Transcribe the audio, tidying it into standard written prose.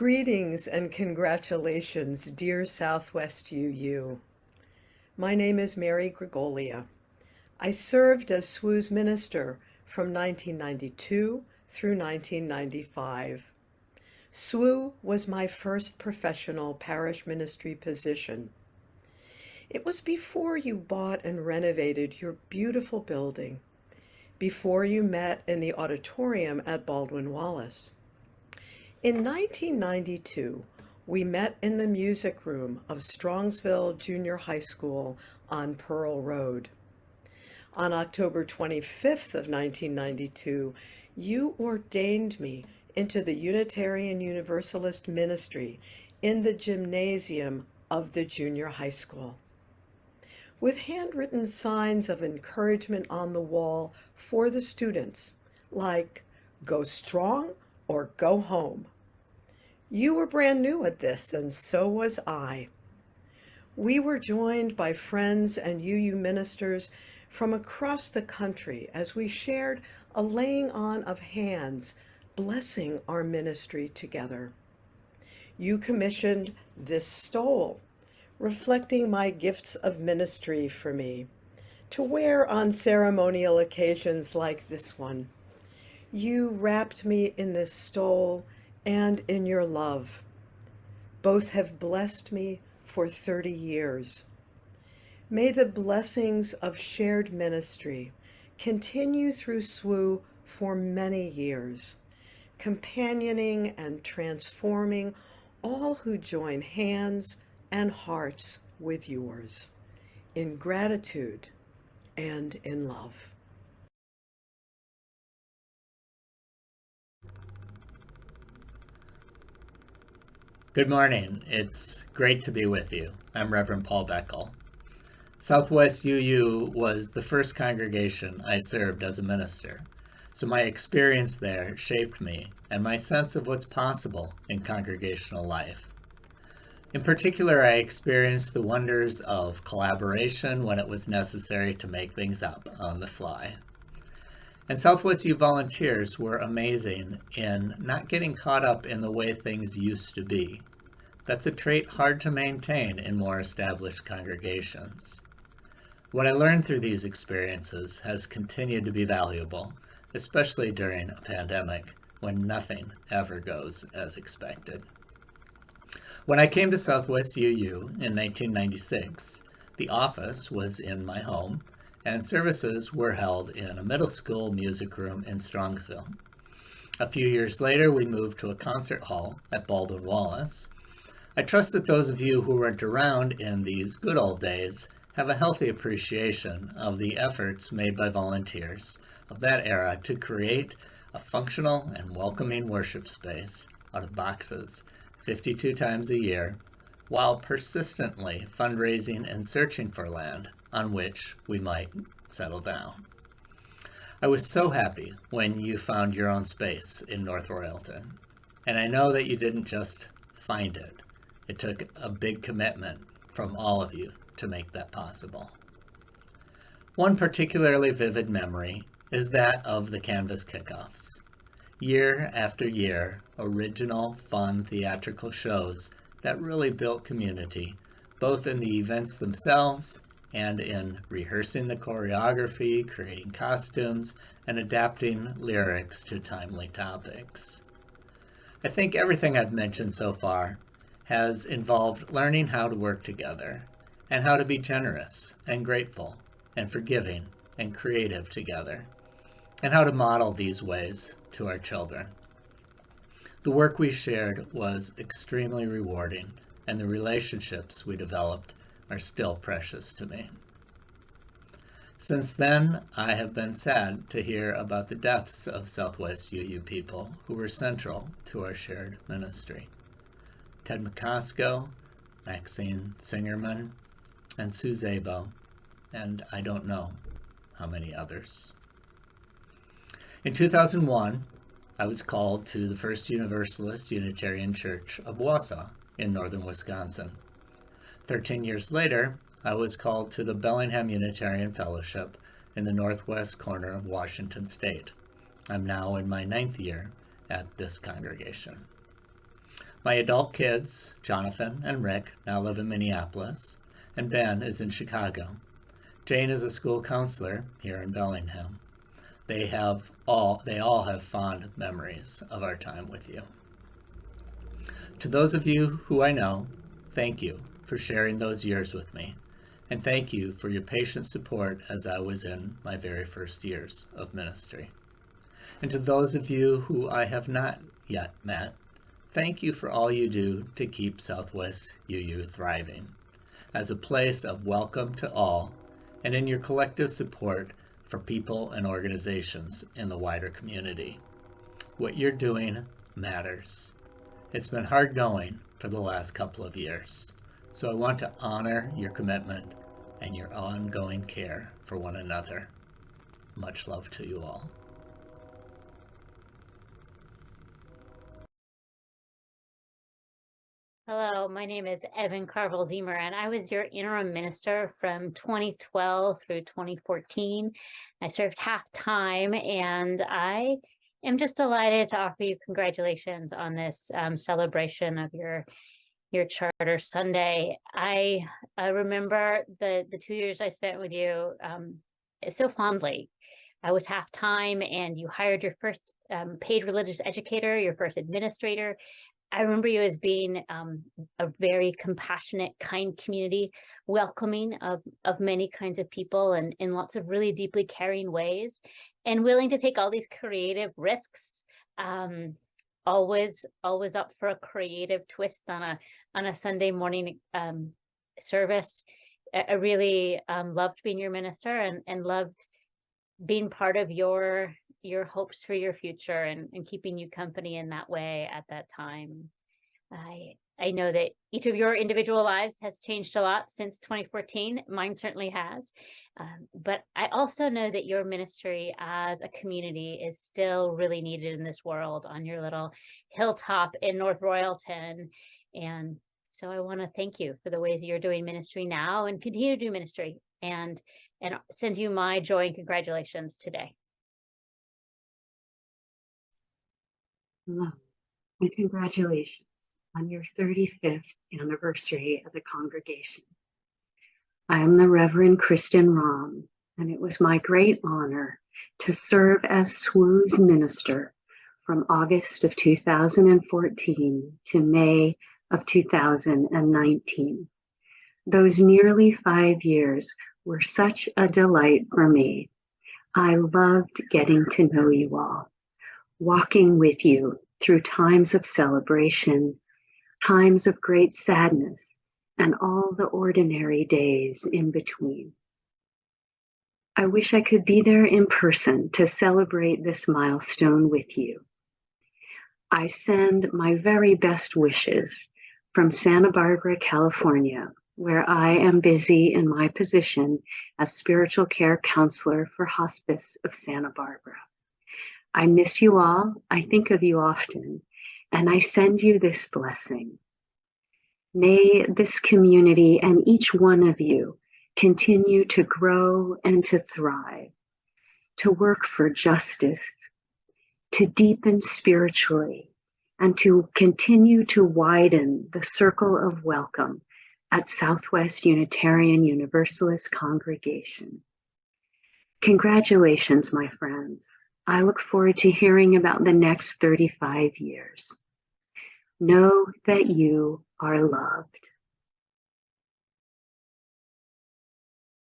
Greetings and congratulations, dear SouthWest UU. My name is Mary Grigolia. I served as SWUU's minister from 1992 through 1995. SWUU was my first professional parish ministry position. It was before you bought and renovated your beautiful building, before you met in the auditorium at Baldwin Wallace. In 1992, we met in the music room of Strongsville Junior High School on Pearl Road. On October 25th of 1992, you ordained me into the Unitarian Universalist ministry in the gymnasium of the junior high school. With handwritten signs of encouragement on the wall for the students, like, "Go strong," or "Go home." You were brand new at this, and so was I. We were joined by friends and UU ministers from across the country as we shared a laying on of hands, blessing our ministry together. You commissioned this stole, reflecting my gifts of ministry for me, to wear on ceremonial occasions like this one. You wrapped me in this stole and in your love. Both have blessed me for 30 years. May the blessings of shared ministry continue through SWUU for many years, companioning and transforming all who join hands and hearts with yours, in gratitude and in love. Good morning. It's great to be with you. I'm Reverend Paul Beckel. SouthWest UU was the first congregation I served as a minister, so my experience there shaped me and my sense of what's possible in congregational life. In particular, I experienced the wonders of collaboration when it was necessary to make things up on the fly. And SouthWest U volunteers were amazing in not getting caught up in the way things used to be. That's a trait hard to maintain in more established congregations. What I learned through these experiences has continued to be valuable, especially during a pandemic when nothing ever goes as expected. When I came to SouthWest UU in 1996, the office was in my home, and services were held in a middle school music room in Strongsville. A few years later, we moved to a concert hall at Baldwin Wallace. I trust that those of you who weren't around in these good old days have a healthy appreciation of the efforts made by volunteers of that era to create a functional and welcoming worship space out of boxes 52 times a year, while persistently fundraising and searching for land on which we might settle down. I was so happy when you found your own space in North Royalton, and I know that you didn't just find it. It took a big commitment from all of you to make that possible. One particularly vivid memory is that of the Canvas Kickoffs. Year after year, original, fun theatrical shows that really built community, both in the events themselves and in rehearsing the choreography, creating costumes, and adapting lyrics to timely topics. I think everything I've mentioned so far has involved learning how to work together and how to be generous and grateful and forgiving and creative together, and how to model these ways to our children. The work we shared was extremely rewarding, and the relationships we developed are still precious to me. Since then, I have been sad to hear about the deaths of SouthWest UU people who were central to our shared ministry. Ted McCosco, Maxine Singerman, and Sue Zabo, and I don't know how many others. In 2001, I was called to the First Universalist Unitarian Church of Wausau in northern Wisconsin. 13 years later, I was called to the Bellingham Unitarian Fellowship in the northwest corner of Washington State. I'm now in my 9th year at this congregation. My adult kids, Jonathan and Rick, now live in Minneapolis, and Ben is in Chicago. Jane is a school counselor here in Bellingham. They all have fond memories of our time with you. To those of you who I know, thank you for sharing those years with me, and thank you for your patient support as I was in my very first years of ministry. And to those of you who I have not yet met, thank you for all you do to keep SouthWest UU thriving as a place of welcome to all, and in your collective support for people and organizations in the wider community. What you're doing matters. It's been hard going for the last couple of years, so I want to honor your commitment and your ongoing care for one another. Much love to you all. Hello, my name is Evin Carvill-Ziemer, and I was your interim minister from 2012 through 2014. I served half-time, and I am just delighted to offer you congratulations on this celebration of your Charter Sunday. I remember the 2 years I spent with you so fondly. I was half-time, and you hired your first paid religious educator, your first administrator. I remember you as being a very compassionate, kind community, welcoming of many kinds of people and in lots of really deeply caring ways, and willing to take all these creative risks. Always up for a creative twist on a Sunday morning service. I really loved being your minister and loved being part of your hopes for your future and keeping you company in that way at that time. I know that each of your individual lives has changed a lot since 2014. Mine certainly has. But I also know that your ministry as a community is still really needed in this world on your little hilltop in North Royalton. And so I want to thank you for the ways that you're doing ministry now and continue to do ministry, and send you my joy and congratulations today. Hello, and congratulations on your 35th anniversary as a congregation. I am the Reverend Kristen Rohm, and it was my great honor to serve as SWUU's minister from August of 2014 to May of 2019. Those nearly 5 years were such a delight for me. I loved getting to know you all, walking with you through times of celebration, times of great sadness, and all the ordinary days in between. I wish I could be there in person to celebrate this milestone with you. I send my very best wishes from Santa Barbara, California, where I am busy in my position as spiritual care counselor for Hospice of Santa Barbara. I miss you all, I think of you often, and I send you this blessing. May this community and each one of you continue to grow and to thrive, to work for justice, to deepen spiritually, and to continue to widen the circle of welcome at SouthWest Unitarian Universalist congregation. Congratulations, my friends. I look forward to hearing about the next 35 years. Know that you are loved.